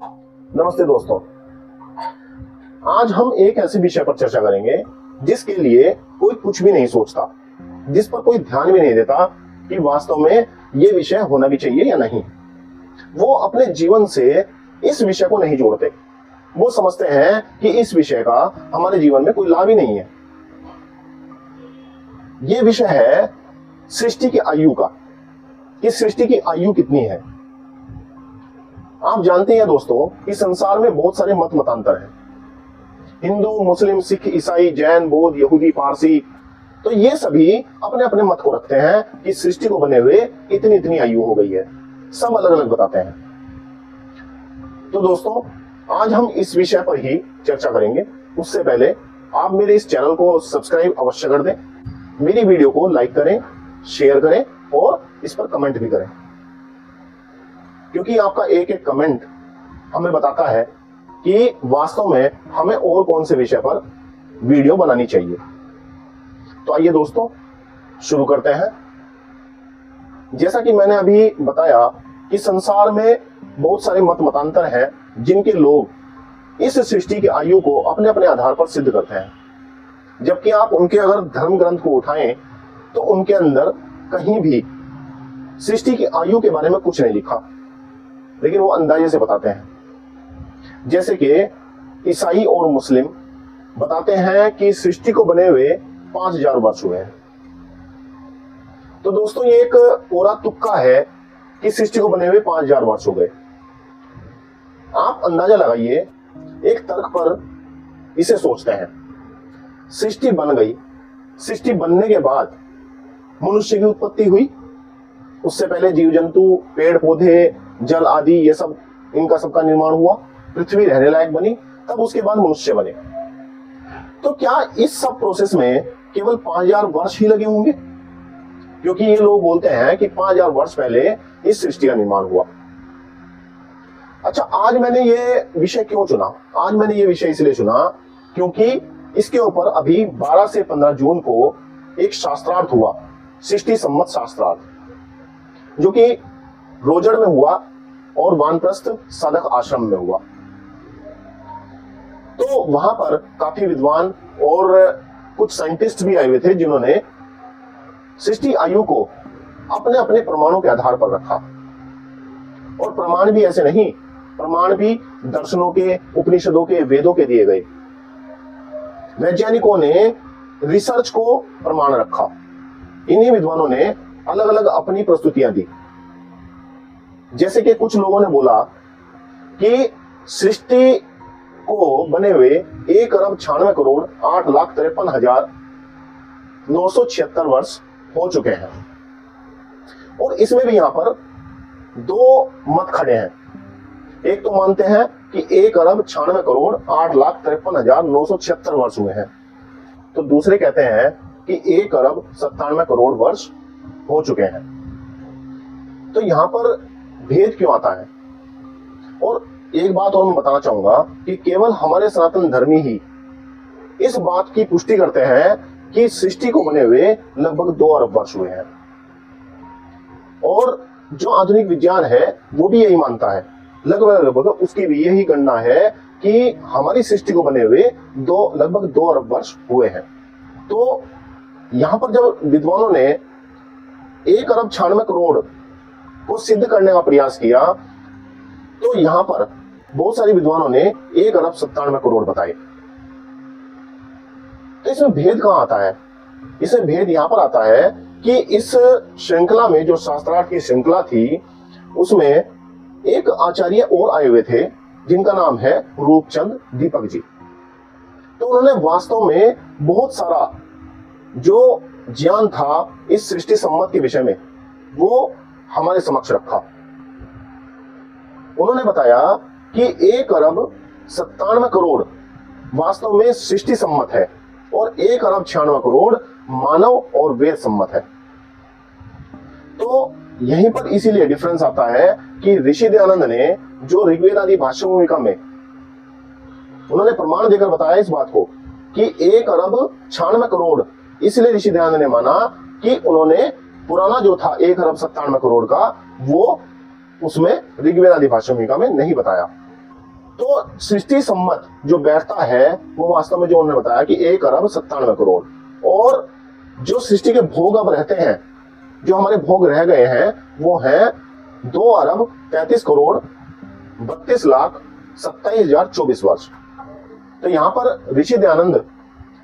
नमस्ते दोस्तों, आज हम एक ऐसे विषय पर चर्चा करेंगे जिसके लिए कोई कुछ भी नहीं सोचता, जिस पर कोई ध्यान भी नहीं देता कि वास्तव में ये विषय होना भी चाहिए या नहीं। वो अपने जीवन से इस विषय को नहीं जोड़ते। वो समझते हैं कि इस विषय का हमारे जीवन में कोई लाभ ही नहीं है। ये विषय है सृष्टि की आयु का, कि सृष्टि की आयु कितनी है। आप जानते हैं दोस्तों कि संसार में बहुत सारे मत मतांतर हैं। हिंदू, मुस्लिम, सिख, ईसाई, जैन, बौद्ध, यहूदी, पारसी, तो ये सभी अपने अपने मत को रखते हैं कि सृष्टि को बने हुए इतनी इतनी आयु हो गई है। सब अलग अलग बताते हैं। तो दोस्तों, आज हम इस विषय पर ही चर्चा करेंगे। उससे पहले आप मेरे इस चैनल को सब्सक्राइब अवश्य कर दें, मेरी वीडियो को लाइक करें, शेयर करें और इस पर कमेंट भी करें, क्योंकि आपका एक एक कमेंट हमें बताता है कि वास्तव में हमें और कौन से विषय पर वीडियो बनानी चाहिए। तो आइए दोस्तों, शुरू करते हैं। जैसा कि मैंने अभी बताया कि संसार में बहुत सारे मत मतांतर हैं, जिनके लोग इस सृष्टि की आयु को अपने अपने आधार पर सिद्ध करते हैं। जबकि आप उनके अगर धर्म ग्रंथ को उठाएं तो उनके अंदर कहीं भी सृष्टि की आयु के बारे में कुछ नहीं लिखा, लेकिन वो अंदाजे से बताते हैं। जैसे कि ईसाई और मुस्लिम बताते हैं कि सृष्टि को बने हुए 5000 वर्ष हुए हैं। तो दोस्तों, ये एक पूरा तुक्का है कि सृष्टि को बने हुए 5000 वर्ष हो गए। आप अंदाजा लगाइए, एक तर्क पर इसे सोचते हैं। सृष्टि बन गई, सृष्टि बनने के बाद मनुष्य की उत्पत्ति हुई। उससे पहले जीव जंतु, पेड़ पौधे, जल आदि, ये सब, इनका सबका निर्माण हुआ। पृथ्वी रहने लायक बनी, तब उसके बाद मनुष्य बने। तो क्या इस सब प्रोसेस में केवल 5000 वर्ष ही लगे होंगे? क्योंकि ये लोग बोलते हैं कि 5000 वर्ष पहले इस सृष्टि का निर्माण हुआ। अच्छा, आज मैंने ये विषय क्यों चुना? आज मैंने ये विषय इसलिए चुना क्योंकि इसके ऊपर अभी 12 से 15 जून को एक शास्त्रार्थ हुआ, सृष्टि सम्मत शास्त्रार्थ, जो कि रोजड़ में हुआ और वानप्रस्थ साधक आश्रम में हुआ। तो वहां पर काफी विद्वान और कुछ साइंटिस्ट भी आए हुए थे, जिन्होंने सृष्टि आयु को अपने अपने प्रमाणों के आधार पर रखा। और प्रमाण भी ऐसे नहीं, प्रमाण भी दर्शनों के, उपनिषदों के, वेदों के दिए गए। वैज्ञानिकों ने रिसर्च को प्रमाण रखा। इन्हीं विद्वानों ने अलग अलग अपनी प्रस्तुतियां दी। जैसे कि कुछ लोगों ने बोला कि सृष्टि को बने हुए 1,96,08,53,976 वर्ष हो चुके हैं। और इसमें भी यहां पर दो मत खड़े हैं। एक तो मानते हैं कि 1,96,08,53,976 वर्ष हुए हैं, तो दूसरे कहते हैं कि 1,97,00,00,000 वर्ष हो चुके हैं। तो यहां पर भेद क्यों आता है? और एक बात और मैं बताना चाहूंगा कि केवल हमारे सनातन धर्मी ही इस बात की पुष्टि करते हैं कि सृष्टि को बने हुए लगभग 2 अरब वर्ष हुए हैं। और जो आधुनिक विज्ञान है वो भी यही मानता है, लगभग उसकी भी यही गणना है कि हमारी सृष्टि को बने हुए लगभग 2 अरब वर्ष हुए हैं। तो यहां पर जब विद्वानों ने 1,96,00,00,000 को सिद्ध करने का प्रयास किया, तो यहां पर बहुत सारे विद्वानों ने 1,97,00,00,000 बताए। तो इसमें भेद कहां आता है? इसमें भेद यहां पर आता है कि इस श्रृंखला में, जो शास्त्रार्थ की श्रृंखला थी, उसमें एक आचार्य और आए हुए थे, जिनका नाम है रूपचंद दीपक जी। तो उन्होंने वास्तव में बहुत सारा जो ज्ञान था इस सृष्टि सम्मत के विषय में, वो हमारे समक्ष रखा। उन्होंने बताया कि 1,97,00,00,000 वास्तव में सृष्टि सम्मत है और 1,96,00,00,000 मानव और वेद सम्मत है। तो यहीं पर इसीलिए डिफरेंस आता है कि ऋषि दयानंद ने जो ऋग्वेद आदि भाष्य भूमिका में उन्होंने प्रमाण देकर बताया इस बात को कि 1,96,00,00,000, इसलिए ऋषि दयानंद ने माना कि उन्होंने पुराना जो था 1,97,00,00,000 का, वो उसमें ऋग्वेद आदि भाष्य भूमिका में नहीं बताया। तो सृष्टि सम्मत जो बैठता है वो वास्तव में जो उन्होंने बताया कि 1 अरब 97 करोड़, और जो सृष्टि के भोग अब रहते हैं, जो हमारे भोग रह गए हैं, वो हैं 2 अरब 33 करोड़ 32 लाख 27,024 वर्ष। तो यहां पर ऋषि दयानंद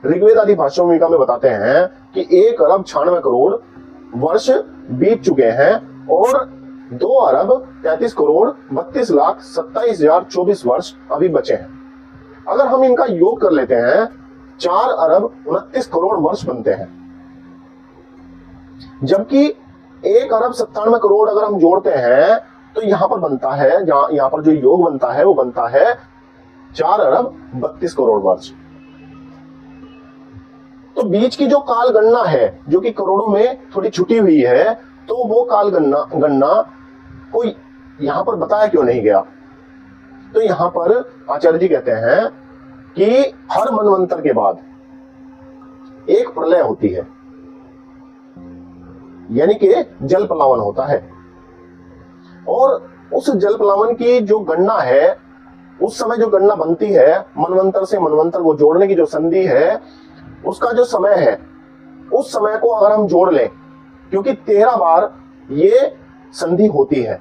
ऋग्वेद आदि भाष्योमिका में बताते हैं कि 1 अरब 96 करोड़ वर्ष बीत चुके हैं और 2 अरब 33 करोड़ 32 लाख 27,024 वर्ष अभी बचे हैं। अगर हम इनका योग कर लेते हैं 4 अरब 29 करोड़ वर्ष बनते हैं, जबकि 1 अरब 97 करोड़ अगर हम जोड़ते हैं तो यहां पर बनता है, यहां पर जो योग बनता है वो बनता है 4 अरब 32 करोड़ वर्ष। तो बीच की जो काल गणना है जो कि करोड़ों में थोड़ी छुटी हुई है, तो वो काल गणना को यहां पर बताया क्यों नहीं गया? तो यहां पर आचार्य जी कहते हैं कि हर मनवंतर के बाद एक प्रलय होती है, यानी कि जल पलावन होता है, और उस जल पलावन की जो गणना है, उस समय जो गणना बनती है, मनवंतर से मनवंतर को जोड़ने की जो संधि है, उसका जो समय है, उस समय को अगर हम जोड़ लें, क्योंकि 13 बार ये संधि होती है,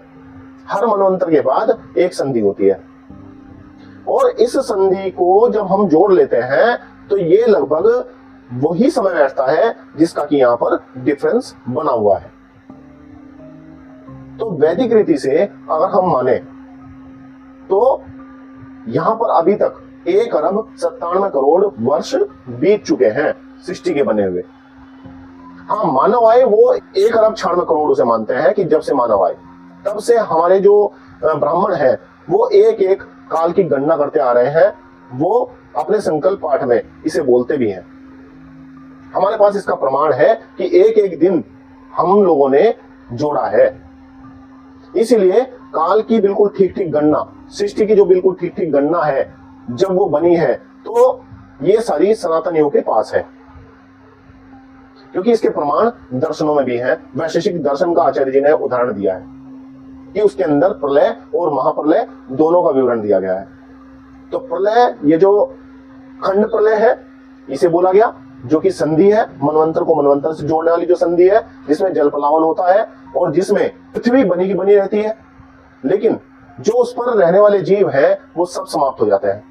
हर मनवंतर के बाद एक संधि होती है, और इस संधि को जब हम जोड़ लेते हैं तो ये लगभग वही समय बैठता है जिसका कि यहां पर डिफरेंस बना हुआ है। तो वैदिक रीति से अगर हम माने तो यहां पर अभी तक 1 अरब 97 करोड़ वर्ष बीत चुके हैं सृष्टि के बने हुए। हाँ, मानव आए वो 1 अरब 96 करोड़ उसे मानते हैं कि जब से मानव आए तब से हमारे जो ब्राह्मण है वो एक एक काल की गणना करते आ रहे हैं। वो अपने संकल्प पाठ में इसे बोलते भी हैं। हमारे पास इसका प्रमाण है कि एक एक दिन हम लोगों ने जोड़ा है। इसलिए काल की बिल्कुल ठीक ठीक गणना, सृष्टि की जो बिल्कुल ठीक ठीक गणना है जब वो बनी है, तो ये सारी सनातनियों के पास है, क्योंकि इसके प्रमाण दर्शनों में भी हैं। वैशेषिक दर्शन का आचार्य जी ने उदाहरण दिया है कि उसके अंदर प्रलय और महाप्रलय दोनों का विवरण दिया गया है। तो प्रलय, ये जो खंड प्रलय है इसे बोला गया, जो कि संधि है, मनवंतर को मनवंतर से जोड़ने वाली जो संधि है, जिसमें जल पलावन होता है और जिसमें पृथ्वी बनी की बनी रहती है, लेकिन जो उस पर रहने वाले जीव हैं वो सब समाप्त हो जाते हैं।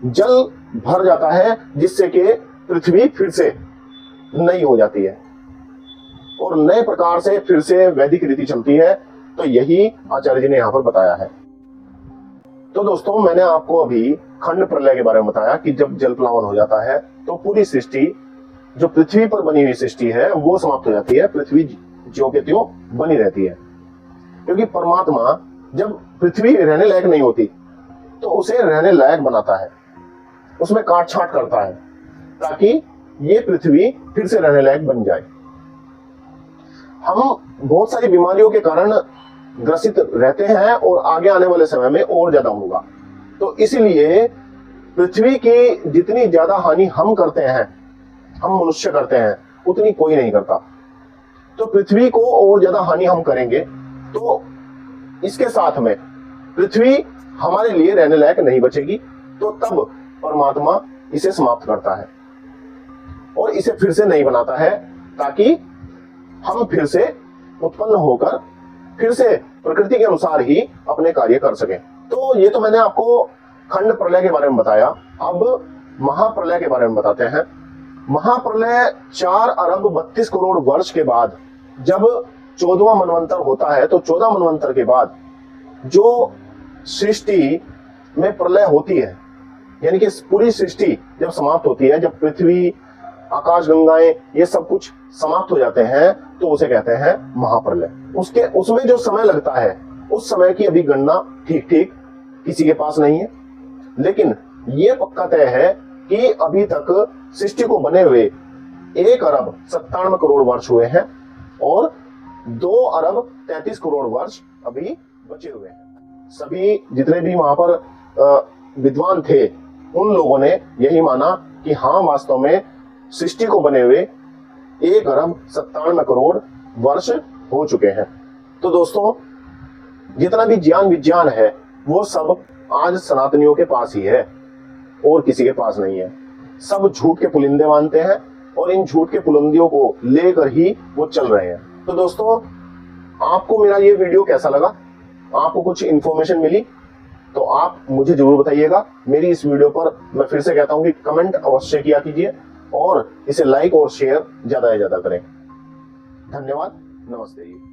जल भर जाता है जिससे कि पृथ्वी फिर से नई हो जाती है और नए प्रकार से फिर से वैदिक रीति चलती है। तो यही आचार्य जी ने यहां पर बताया है। तो दोस्तों, मैंने आपको अभी खंड प्रलय के बारे में बताया कि जब जल प्लावन हो जाता है तो पूरी सृष्टि, जो पृथ्वी पर बनी हुई सृष्टि है, वो समाप्त हो जाती है। पृथ्वी ज्यों के त्यों बनी रहती है, क्योंकि परमात्मा जब पृथ्वी रहने लायक नहीं होती तो उसे रहने लायक बनाता है, उसमें काट छांट करता है ताकि ये पृथ्वी फिर से रहने लायक बन जाए। हम बहुत सारी बीमारियों के कारण ग्रसित रहते हैं और आगे आने वाले समय में और ज्यादा होगा। तो इसलिए पृथ्वी की जितनी ज्यादा हानि हम करते हैं, हम मनुष्य करते हैं, उतनी कोई नहीं करता। तो पृथ्वी को और ज्यादा हानि हम करेंगे तो इसके साथ में पृथ्वी हमारे लिए रहने लायक नहीं बचेगी। तो तब परमात्मा इसे समाप्त करता है और इसे फिर से नहीं बनाता है, ताकि हम फिर से उत्पन्न होकर फिर से प्रकृति के अनुसार ही अपने कार्य कर सकें। तो ये तो मैंने आपको खंड प्रलय के बारे में बताया। अब महाप्रलय के बारे में बताते हैं। महाप्रलय 4 अरब 32 करोड़ वर्ष के बाद जब 14वां मनवंतर होता है, तो 14 मनवंतर के बाद जो सृष्टि में प्रलय होती है, यानी कि पूरी सृष्टि जब समाप्त होती है, जब पृथ्वी, आकाश गंगाएं, ये सब कुछ समाप्त हो जाते हैं, तो उसे कहते हैं महाप्रलय। उसमें जो समय लगता है, उस समय की अभी गणना ठीक ठीक किसी के पास नहीं है, लेकिन ये पक्का तय है कि अभी तक सृष्टि को बने हुए 1 अरब 97 करोड़ वर्ष हुए हैं और 2 अरब 33 करोड़ वर्ष अभी बचे हुए हैं। सभी जितने भी वहां पर विद्वान थे, उन लोगों ने यही माना कि हाँ, वास्तव में सृष्टि को बने हुए 1 अरब 97 करोड़ वर्ष हो चुके हैं। तो दोस्तों, जितना भी ज्ञान विज्ञान है वो सब आज सनातनियों के पास ही है और किसी के पास नहीं है। सब झूठ के पुलिंदे मानते हैं और इन झूठ के पुलिंदियों को लेकर ही वो चल रहे हैं। तो दोस्तों, आपको मेरा ये वीडियो कैसा लगा? आपको कुछ इंफॉर्मेशन मिली तो आप मुझे जरूर बताइएगा। मेरी इस वीडियो पर मैं फिर से कहता हूं कि कमेंट अवश्य किया कीजिए और इसे लाइक और शेयर ज्यादा से ज्यादा करें। धन्यवाद। नमस्ते जी।